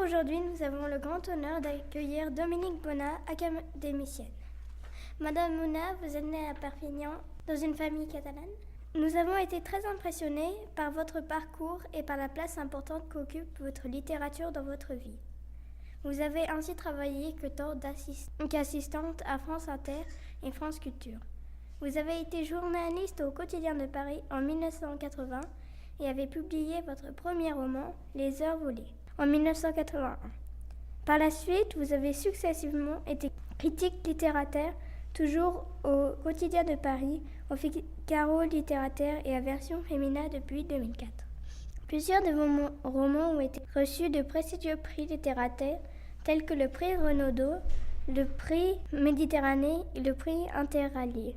aujourd'hui, nous avons le grand honneur d'accueillir Dominique Bonnat, académicienne. Madame Bonnat, vous êtes née à Perpignan, dans une famille catalane. Nous avons été très impressionnés par votre parcours et par la place importante qu'occupe votre littérature dans votre vie. Vous avez ainsi travaillé qu'assistante à France Inter et France Culture. Vous avez été journaliste au Quotidien de Paris en 1980 et avez publié votre premier roman, Les Heures volées, en 1981. Par la suite, vous avez successivement été critique littéraire, toujours au Quotidien de Paris, au Figaro littéraire et à Version Féminin depuis 2004. Plusieurs de vos romans ont été reçus de prestigieux prix littéraires tels que le prix Renaudot, le prix Méditerranée et le prix Interallié.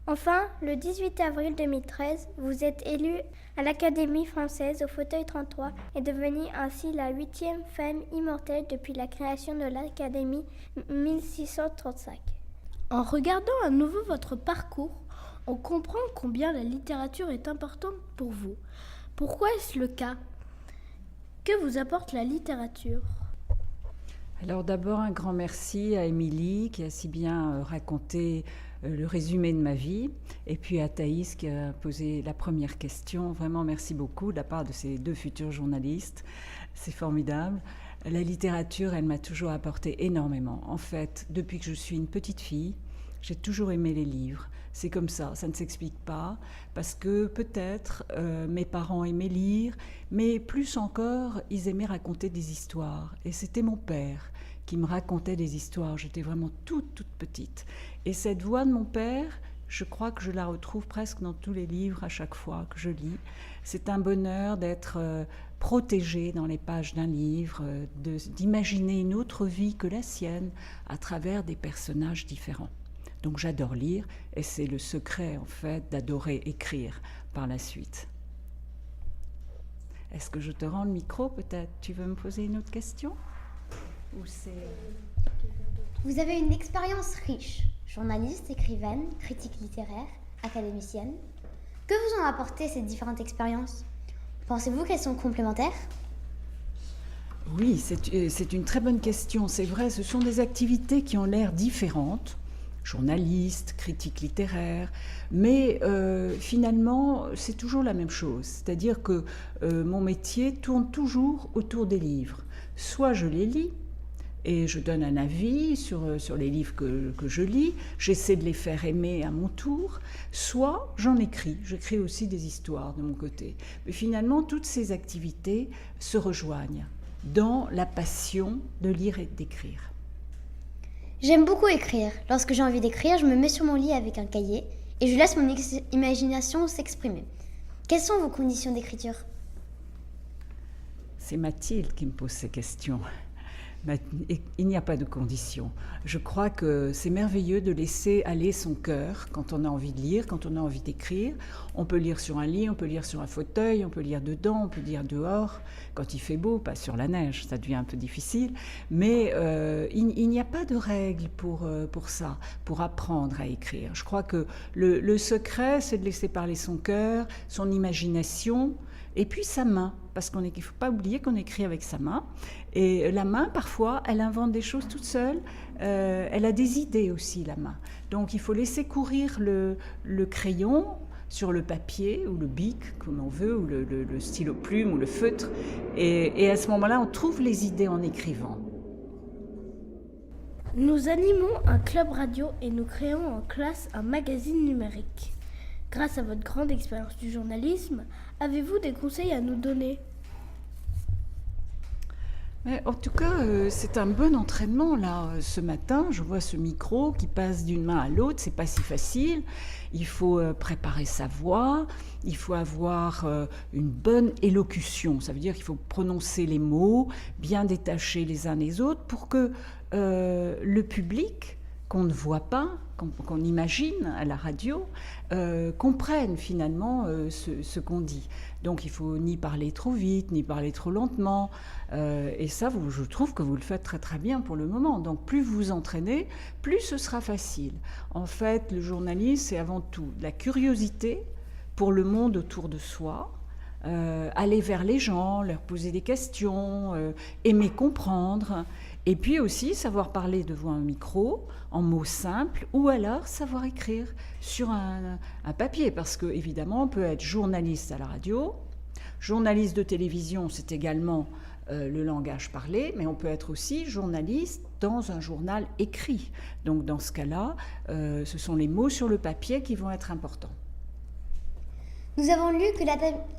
Enfin, le 18 avril 2013, vous êtes élue à l'Académie française au fauteuil 33 et devenue ainsi la 8e femme immortelle depuis la création de l'Académie 1635. En regardant à nouveau votre parcours, on comprend combien la littérature est importante pour vous. Pourquoi est-ce le cas ? Que vous apporte la littérature ? Alors d'abord, un grand merci à Émilie qui a si bien raconté le résumé de ma vie, et puis à Thaïs qui a posé la première question. Vraiment, merci beaucoup de la part de ces deux futurs journalistes. C'est formidable. La littérature, elle m'a toujours apporté énormément. En fait, depuis que je suis une petite fille, j'ai toujours aimé les livres. C'est comme ça ne s'explique pas, parce que peut-être mes parents aimaient lire, mais plus encore, ils aimaient raconter des histoires. Et c'était mon père qui me racontait des histoires. J'étais vraiment toute petite. Et cette voix de mon père, je crois que je la retrouve presque dans tous les livres à chaque fois que je lis. C'est un bonheur d'être protégée dans les pages d'un livre, d'imaginer une autre vie que la sienne à travers des personnages différents. Donc j'adore lire et c'est le secret en fait d'adorer écrire par la suite. Est-ce que je te rends le micro peut-être ? Tu veux me poser une autre question ? Ou c'est... Vous avez une expérience riche, journaliste, écrivaine, critique littéraire, académicienne. Que vous ont apporté ces différentes expériences ? Pensez-vous qu'elles sont complémentaires ? Oui, c'est une très bonne question. C'est vrai, ce sont des activités qui ont l'air différentes. Journaliste, critique littéraire, mais finalement, c'est toujours la même chose. C'est-à-dire que mon métier tourne toujours autour des livres. Soit je les lis, et je donne un avis sur les livres que je lis, j'essaie de les faire aimer à mon tour, soit j'en écris, j'écris aussi des histoires de mon côté. Mais finalement, toutes ces activités se rejoignent dans la passion de lire et d'écrire. J'aime beaucoup écrire. Lorsque j'ai envie d'écrire, je me mets sur mon lit avec un cahier et je laisse mon imagination s'exprimer. Quelles sont vos conditions d'écriture ? C'est Mathilde qui me pose ces questions. Il n'y a pas de conditions. Je crois que c'est merveilleux de laisser aller son cœur quand on a envie de lire, quand on a envie d'écrire. On peut lire sur un lit, on peut lire sur un fauteuil, on peut lire dedans, on peut lire dehors. Quand il fait beau, pas sur la neige, ça devient un peu difficile. Mais il n'y a pas de règle pour ça, pour apprendre à écrire. Je crois que le secret, c'est de laisser parler son cœur, son imagination, et puis sa main, parce qu'il ne faut pas oublier qu'on écrit avec sa main. Et la main, parfois, elle invente des choses toute seule. Elle a des idées aussi, la main. Donc il faut laisser courir le crayon sur le papier, ou le bic, comme on veut, ou le stylo plume, ou le feutre. Et à ce moment-là, on trouve les idées en écrivant. Nous animons un club radio et nous créons en classe un magazine numérique. Grâce à votre grande expérience du journalisme, avez-vous des conseils à nous donner ? Mais en tout cas, c'est un bon entraînement là. Ce matin, je vois ce micro qui passe d'une main à l'autre, c'est pas si facile. Il faut préparer sa voix, il faut avoir une bonne élocution. Ça veut dire qu'il faut prononcer les mots, bien détacher les uns des autres pour que le public qu'on ne voit pas, qu'on imagine à la radio, comprennent finalement ce qu'on dit. Donc il ne faut ni parler trop vite, ni parler trop lentement. Et ça, je trouve que vous le faites très très bien pour le moment. Donc plus vous vous entraînez, plus ce sera facile. En fait, le journalisme, c'est avant tout de la curiosité pour le monde autour de soi, aller vers les gens, leur poser des questions, aimer comprendre, et puis aussi savoir parler devant un micro, en mots simples, ou alors savoir écrire sur un papier, parce que évidemment on peut être journaliste à la radio, journaliste de télévision, c'est également le langage parlé, mais on peut être aussi journaliste dans un journal écrit. Donc dans ce cas-là, ce sont les mots sur le papier qui vont être importants. Nous avons lu que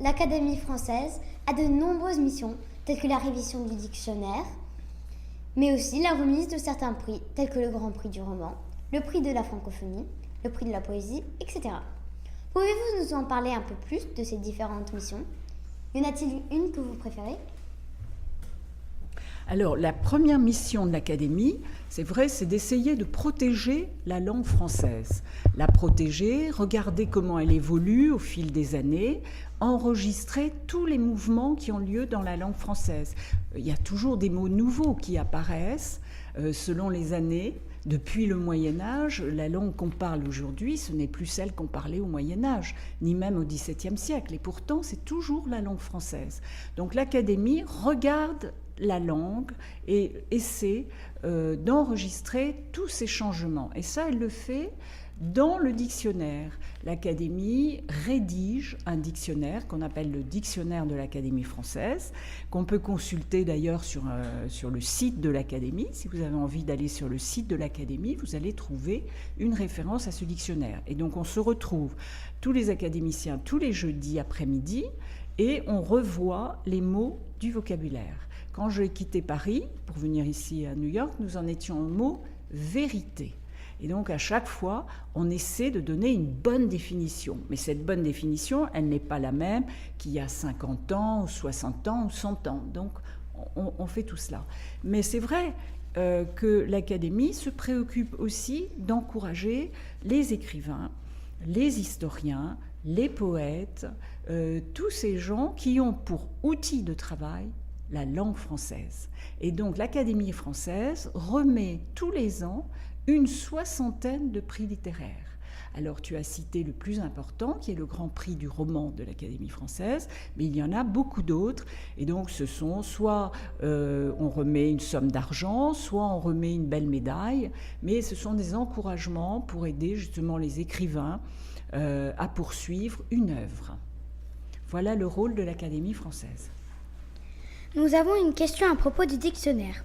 l'Académie française a de nombreuses missions, telles que la révision du dictionnaire, mais aussi la remise de certains prix, tels que le Grand Prix du roman, le Prix de la francophonie, le Prix de la poésie, etc. Pouvez-vous nous en parler un peu plus de ces différentes missions? Y en a-t-il une que vous préférez? Alors, la première mission de l'Académie, c'est vrai, c'est d'essayer de protéger la langue française. La protéger, regarder comment elle évolue au fil des années, enregistrer tous les mouvements qui ont lieu dans la langue française. Il y a toujours des mots nouveaux qui apparaissent selon les années. Depuis le Moyen-Âge, la langue qu'on parle aujourd'hui, ce n'est plus celle qu'on parlait au Moyen-Âge, ni même au XVIIe siècle. Et pourtant, c'est toujours la langue française. Donc l'Académie regarde la langue et essaie d'enregistrer tous ces changements. Et ça, elle le fait dans le dictionnaire. L'Académie rédige un dictionnaire qu'on appelle le dictionnaire de l'Académie française, qu'on peut consulter d'ailleurs sur le site de l'Académie. Si vous avez envie d'aller sur le site de l'Académie, vous allez trouver une référence à ce dictionnaire. Et donc on se retrouve, tous les académiciens, tous les jeudis après-midi, et on revoit les mots du vocabulaire. Quand j'ai quitté Paris pour venir ici à New York, nous en étions au mot « vérité ». Et donc, à chaque fois, on essaie de donner une bonne définition. Mais cette bonne définition, elle n'est pas la même qu'il y a 50 ans, ou 60 ans, ou 100 ans. Donc, on fait tout cela. Mais c'est vrai que l'Académie se préoccupe aussi d'encourager les écrivains, les historiens, les poètes, tous ces gens qui ont pour outil de travail la langue française. Et donc, l'Académie française remet tous les ans une 60aine de prix littéraires. Alors, tu as cité le plus important, qui est le Grand Prix du roman de l'Académie française, mais il y en a beaucoup d'autres. Et donc, ce sont soit on remet une somme d'argent, soit on remet une belle médaille, mais ce sont des encouragements pour aider justement les écrivains à poursuivre une œuvre. Voilà le rôle de l'Académie française. Nous avons une question à propos du dictionnaire.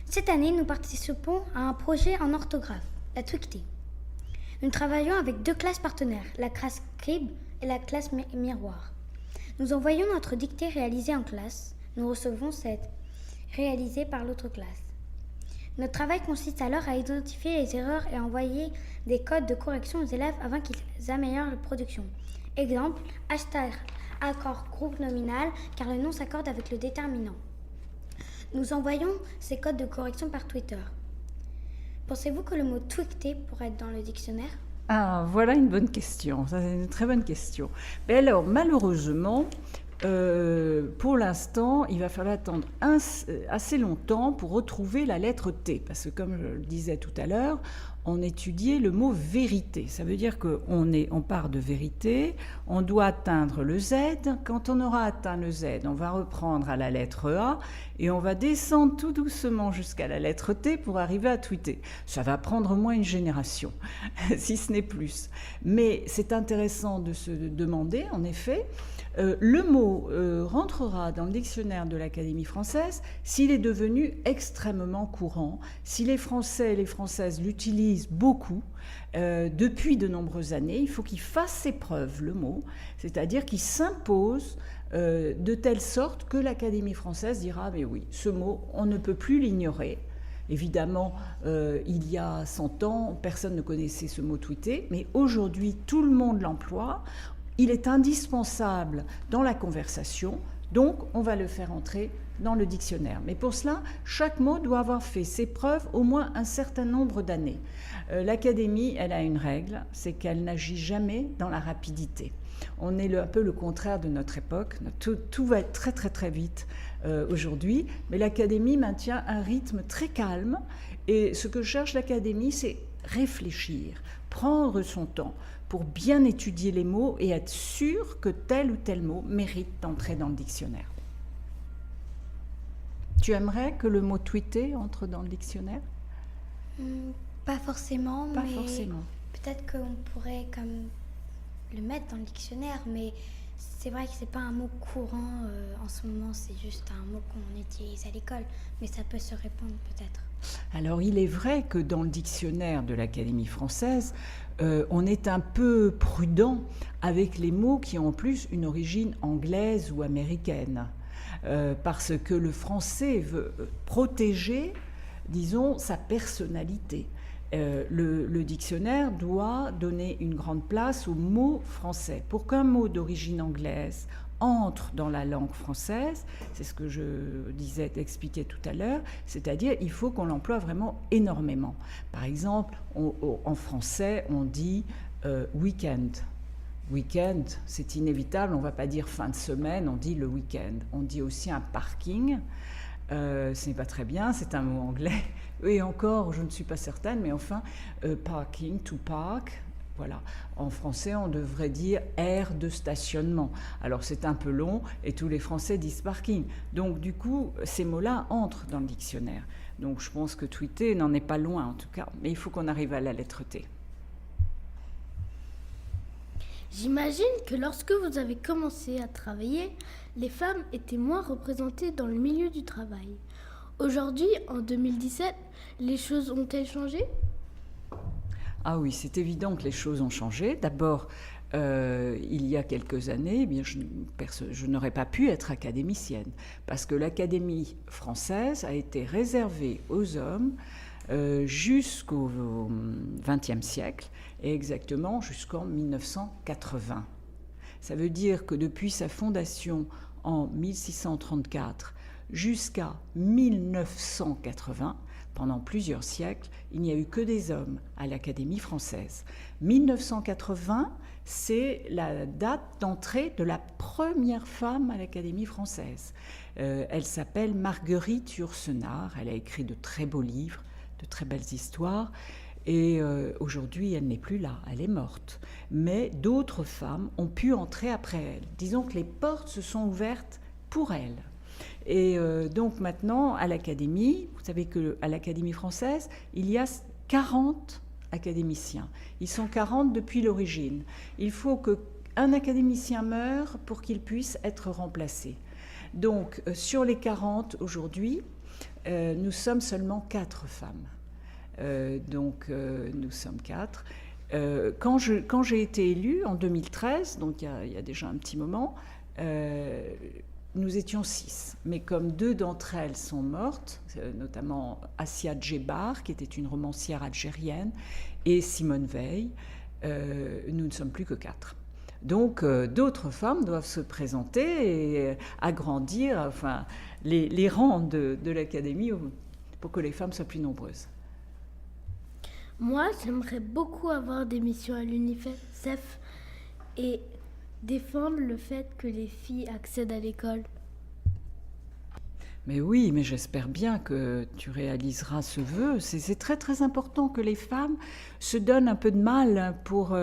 Cette année, nous participons à un projet en orthographe, la Twictée. Nous travaillons avec 2 classes partenaires, la classe Crib et la classe Miroir. Nous envoyons notre dictée réalisée en classe. Nous recevons cette réalisée par l'autre classe. Notre travail consiste alors à identifier les erreurs et à envoyer des codes de correction aux élèves afin qu'ils améliorent leur production. Exemple, hashtag accord groupe nominal car le nom s'accorde avec le déterminant. Nous envoyons ces codes de correction par Twitter. Pensez-vous que le mot « twicté » pourrait être dans le dictionnaire ? Ah, voilà une bonne question. Ça, c'est une très bonne question. Mais alors, malheureusement, pour l'instant, il va falloir attendre assez longtemps pour retrouver la lettre T. Parce que, comme je le disais tout à l'heure, on étudiait le mot « vérité ». Ça veut dire qu'on part de vérité, on doit atteindre le Z. Quand on aura atteint le Z, on va reprendre à la lettre A et on va descendre tout doucement jusqu'à la lettre T pour arriver à tweeter. Ça va prendre au moins une génération, si ce n'est plus. Mais c'est intéressant de se demander, en effet, le mot rentrera dans le dictionnaire de l'Académie française s'il est devenu extrêmement courant, si les Français et les Françaises l'utilisent beaucoup depuis de nombreuses années. Il faut qu'il fasse ses preuves, le mot, c'est-à-dire qu'il s'impose de telle sorte que l'Académie française dira « mais oui, ce mot, on ne peut plus l'ignorer ». Évidemment, il y a 100 ans, personne ne connaissait ce mot « tweeter », mais aujourd'hui, tout le monde l'emploie. Il est indispensable dans la conversation, donc on va le faire entrer dans le dictionnaire. Mais pour cela, chaque mot doit avoir fait ses preuves au moins un certain nombre d'années. L'Académie, elle a une règle, c'est qu'elle n'agit jamais dans la rapidité. On est un peu le contraire de notre époque. Tout va être très très très vite aujourd'hui, mais l'Académie maintient un rythme très calme. Et ce que cherche l'Académie, c'est réfléchir, prendre son temps, pour bien étudier les mots et être sûr que tel ou tel mot mérite d'entrer dans le dictionnaire. Tu aimerais que le mot tweeter entre dans le dictionnaire ? Pas forcément, Pas mais forcément. peut-être qu'on pourrait comme le mettre dans le dictionnaire, mais c'est vrai que c'est pas un mot courant en ce moment, c'est juste un mot qu'on utilise à l'école, mais ça peut se répandre peut-être. Alors il est vrai que dans le dictionnaire de l'Académie française, on est un peu prudent avec les mots qui ont en plus une origine anglaise ou américaine, parce que le français veut protéger, disons, sa personnalité. Le dictionnaire doit donner une grande place aux mots français. Pour qu'un mot d'origine anglaise entre dans la langue française, c'est ce que je expliquais tout à l'heure, c'est-à-dire il faut qu'on l'emploie vraiment énormément. Par exemple, en français, on dit week-end. Week-end, c'est inévitable, on ne va pas dire fin de semaine, on dit le week-end. On dit aussi un parking. Ce n'est pas très bien, c'est un mot anglais. Et encore, je ne suis pas certaine, mais enfin, parking, to park, voilà. En français, on devrait dire aire de stationnement. Alors, c'est un peu long et tous les Français disent parking. Donc, du coup, ces mots-là entrent dans le dictionnaire. Donc, je pense que tweeter n'en est pas loin, en tout cas. Mais il faut qu'on arrive à la lettre T. J'imagine que lorsque vous avez commencé à travailler, les femmes étaient moins représentées dans le milieu du travail. Aujourd'hui, en 2017, les choses ont-elles changé ? Ah oui, c'est évident que les choses ont changé. D'abord, il y a quelques années, eh bien, je n'aurais pas pu être académicienne parce que l'Académie française a été réservée aux hommes jusqu'au XXe siècle et exactement jusqu'en 1980. Ça veut dire que depuis sa fondation en 1634 jusqu'à 1980, pendant plusieurs siècles, il n'y a eu que des hommes à l'Académie française. 1980, c'est la date d'entrée de la première femme à l'Académie française. Elle s'appelle Marguerite Yourcenar, elle a écrit de très beaux livres, de très belles histoires, et aujourd'hui, elle n'est plus là, elle est morte. Mais d'autres femmes ont pu entrer après elle. Disons que les portes se sont ouvertes pour elle. Et donc maintenant, à l'Académie, vous savez qu'à l'Académie française, il y a 40 académiciens. Ils sont 40 depuis l'origine. Il faut qu'un académicien meure pour qu'il puisse être remplacé. Donc, sur les 40 aujourd'hui, nous sommes seulement 4 femmes. Nous sommes 4. Quand j'ai été élue en 2013, donc il y a déjà un petit moment, nous étions 6, mais comme 2 d'entre elles sont mortes, notamment Assia Djebar, qui était une romancière algérienne, et Simone Veil, nous ne sommes plus que 4. Donc d'autres femmes doivent se présenter et agrandir enfin, les rangs de l'Académie pour que les femmes soient plus nombreuses. Moi, j'aimerais beaucoup avoir des missions à l'UNICEF et défendre le fait que les filles accèdent à l'école. Mais oui, mais j'espère bien que tu réaliseras ce vœu. C'est très très important que les femmes se donnent un peu de mal pour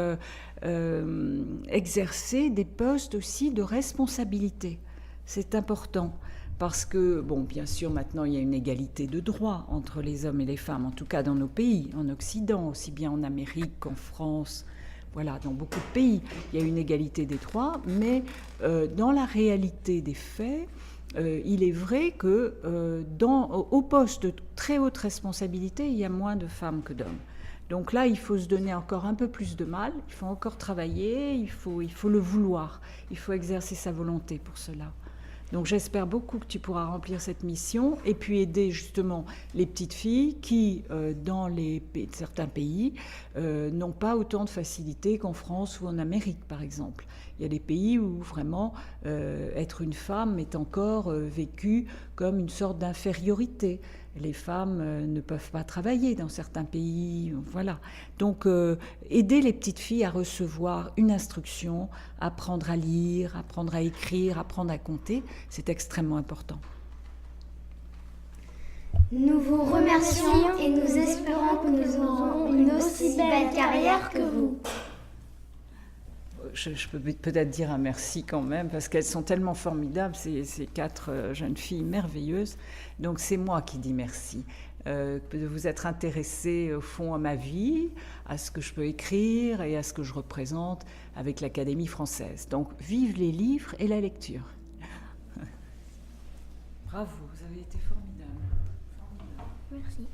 exercer des postes aussi de responsabilité. C'est important parce que, bon, bien sûr, maintenant il y a une égalité de droits entre les hommes et les femmes, en tout cas dans nos pays, en Occident, aussi bien en Amérique qu'en France. Voilà, dans beaucoup de pays, il y a une égalité des droits, mais dans la réalité des faits, il est vrai que au poste de très haute responsabilité, il y a moins de femmes que d'hommes. Donc là, il faut se donner encore un peu plus de mal, il faut encore travailler, il faut le vouloir, il faut exercer sa volonté pour cela. Donc j'espère beaucoup que tu pourras remplir cette mission et puis aider justement les petites filles qui, dans certains pays, n'ont pas autant de facilité qu'en France ou en Amérique, par exemple. Il y a des pays où vraiment être une femme est encore vécu comme une sorte d'infériorité. Les femmes ne peuvent pas travailler dans certains pays, voilà. Donc aider les petites filles à recevoir une instruction, apprendre à lire, apprendre à écrire, apprendre à compter, c'est extrêmement important. Nous vous remercions et nous espérons que nous aurons une aussi belle carrière que vous. je peux peut-être dire un merci quand même, parce qu'elles sont tellement formidables, ces 4 jeunes filles merveilleuses. Donc c'est moi qui dis merci. De vous être intéressé au fond à ma vie, à ce que je peux écrire et à ce que je représente avec l'Académie française. Donc vive les livres et la lecture. Bravo, vous avez été formidable. Merci.